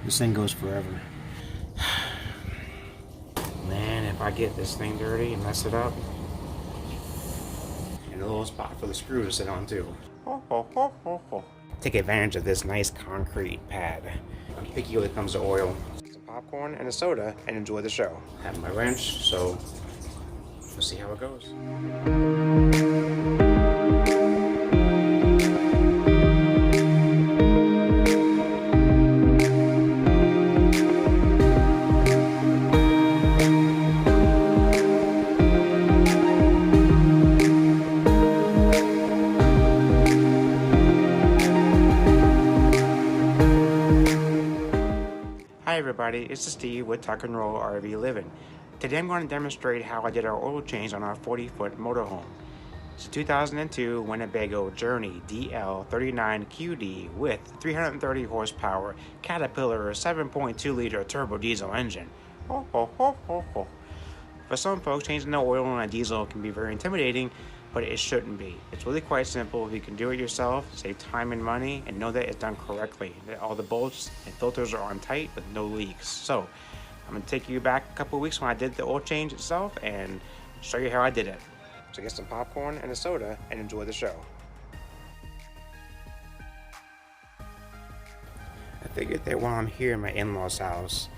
This thing goes forever. Man, if I get this thing dirty and mess it up. And a little spot for the screw to sit on too. Take advantage of this nice concrete pad. I'm picky when it comes to oil. Some popcorn and a soda and enjoy the show. I have my wrench, so we'll see how it goes. Hi everybody, it's Steve with Tuck and Roll RV Living. Today I'm going to demonstrate how I did our oil change on our 40-foot motorhome. It's a 2002 Winnebago Journey DL39QD with 330 horsepower Caterpillar 7.2 liter turbo diesel engine. For some folks, changing the oil on a diesel can be very intimidating, but it shouldn't be. It's really quite simple. You can do it yourself, save time and money, and know that it's done correctly, that all the bolts and filters are on tight with no leaks. So I'm gonna take you back a couple of weeks when I did the oil change itself and show you how I did it. So get some popcorn and a soda and enjoy the show. I figured that while I'm here in my in-laws house,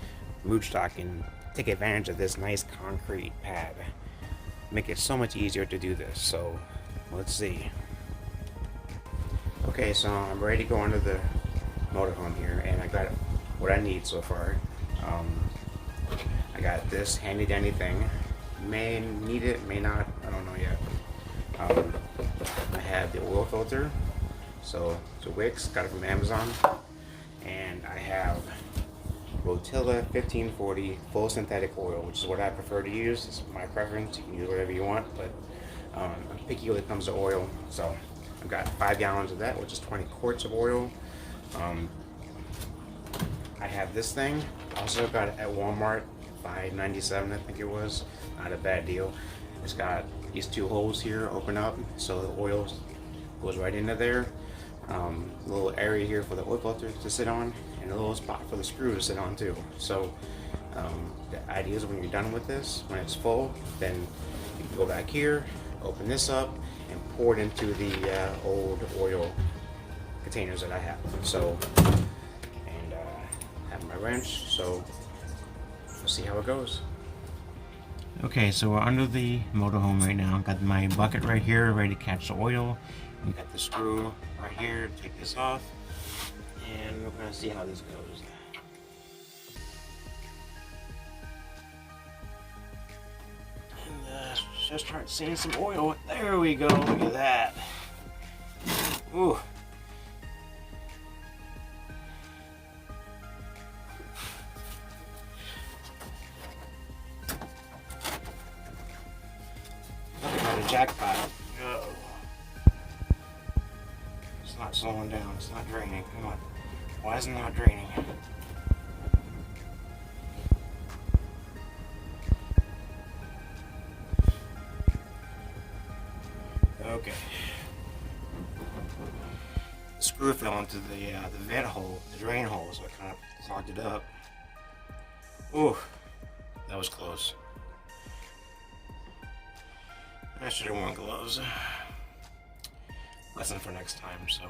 I can take advantage of this nice concrete pad. Make it so much easier to do this, so let's see. Okay, so I'm ready to go into the motorhome here, and I got what I need so far. I got this handy dandy thing. May need it, may not, I don't know yet. I have the oil filter, so it's a Wix, got it from Amazon, and I have Rotella 1540 full synthetic oil, which is what I prefer to use. It's my preference. You can use whatever you want, but I'm picky when it comes to oil. So I've got 5 gallons of that, which is 20 quarts of oil. I have this thing. I also got it at Walmart, $5.97 I think it was. Not a bad deal. It's got these 2 holes here open up, so the oil goes right into there. A little area here for the oil filter to sit on, and a little spot for the screw to sit on too. So the idea is when you're done with this, when it's full, then you can go back here, open this up, and pour it into the old oil containers that I have. So, and have my wrench, so we'll see how it goes. Okay, so we're under the motorhome right now. Got my bucket right here, ready to catch the oil. We got the screw right here. Take this off, and we're gonna see how this goes. And just start seeing some oil. There we go. Look at that. Ooh. I got a jackpot. Oh. It's not slowing down. It's not draining. Come on. Why is it not draining? Okay. The screw fell into the vent hole, the drain hole, so I kind of clogged it up. Ooh, that was close. I should have worn gloves. Lesson for next time, so.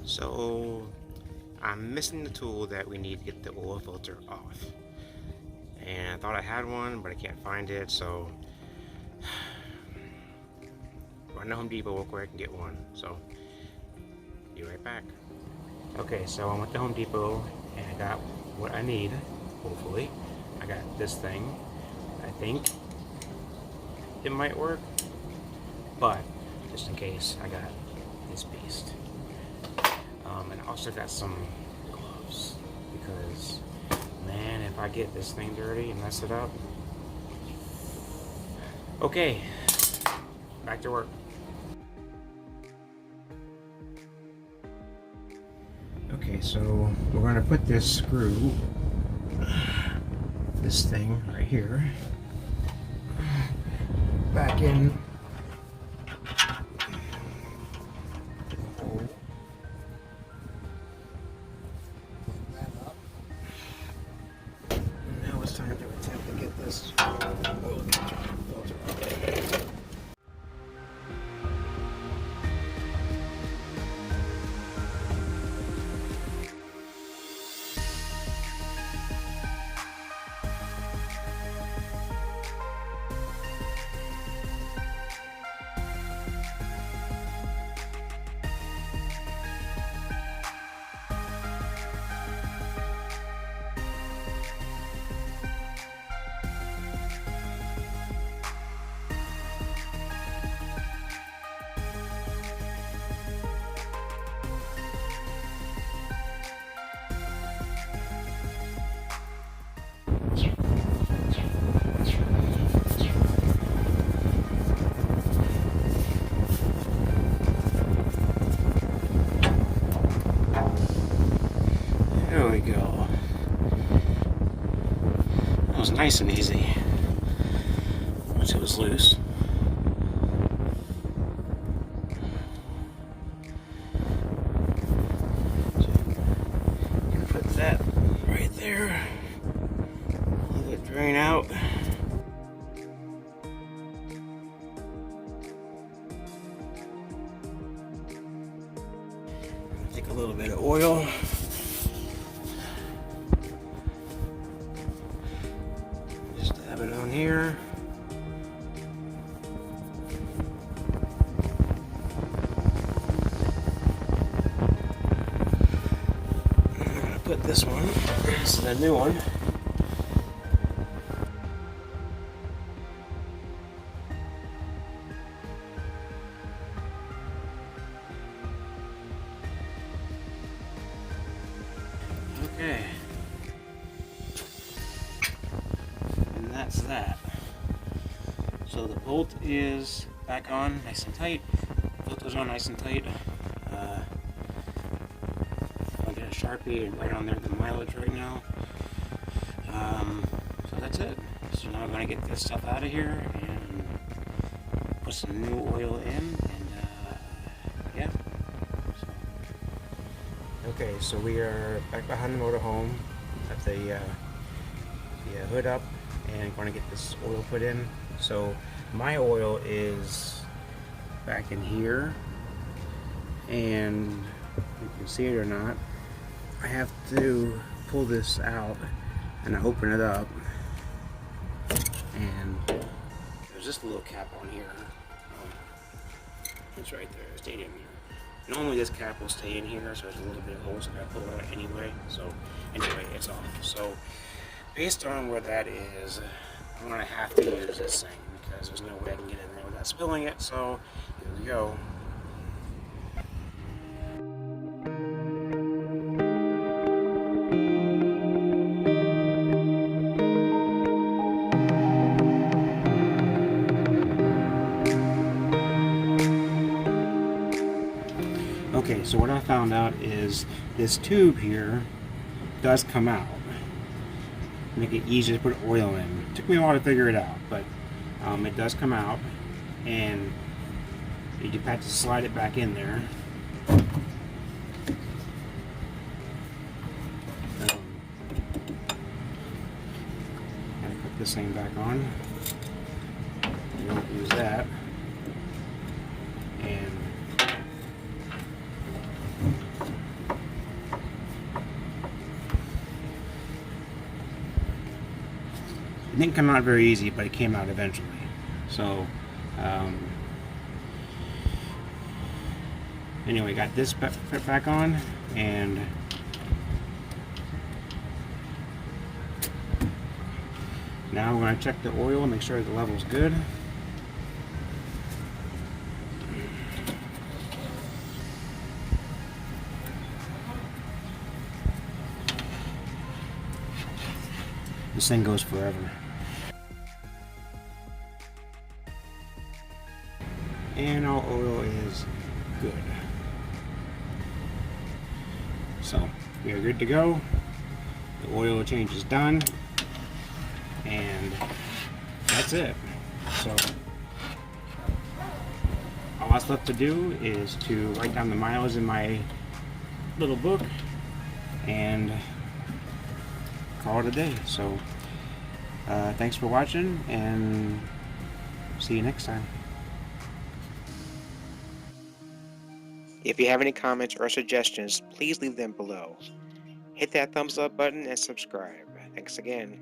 So, I'm missing the tool that we need to get the oil filter off. And I thought I had one, but I can't find it, so run to Home Depot real quick and get one. So, be right back. Okay, so I went to Home Depot and I got what I need, hopefully. I got this thing. I think it might work, but just in case, I got this beast. And I also got some gloves because, man, if I get this thing dirty and mess it up. Okay, back to work. Okay, so we're going to put this screw, this thing right here, back in. Now it's time to attempt to get this oil filter out. There we go. That was nice and easy once it was loose. So, gonna put that right there. Let it drain out. Take a little bit of oil. Dab it on here. I'm gonna put this one. This is a new one. Okay. And that's that. So the bolt is back on nice and tight. Filter's on nice and tight. I'll get a Sharpie and write on there the mileage right now. So that's it. So now I'm going to get this stuff out of here and put some new oil in, and yeah. Okay, so we are back behind the motorhome. Got the hood up and going to get this oil put in. So my oil is back in here, and you can see it or not, I have to pull this out and I open it up, and there's just a little cap on here. It's right there, it stayed in here. Normally this cap will stay in here, so there's a little bit of hole, so I gotta pull it out anyway. So anyway, it's off. So based on where that is, I'm gonna have to use this thing because there's no way I can get in there without spilling it. So here we go. Okay, so what I found out is this tube here does come out. Make it easy to put oil in. It took me a while to figure it out, but it does come out, and you just have to slide it back in there. Gotta put this thing back on. You don't use that. And it didn't come out very easy, but it came out eventually. So, anyway, got this back on, and now we're going to check the oil and make sure the level's good. This thing goes forever. And our oil is good. So we are good to go. The oil change is done, and that's it. So all that's left to do is to write down the miles in my little book and call it a day. So thanks for watching, and see you next time. If you have any comments or suggestions, please leave them below. Hit that thumbs up button and subscribe. Thanks again.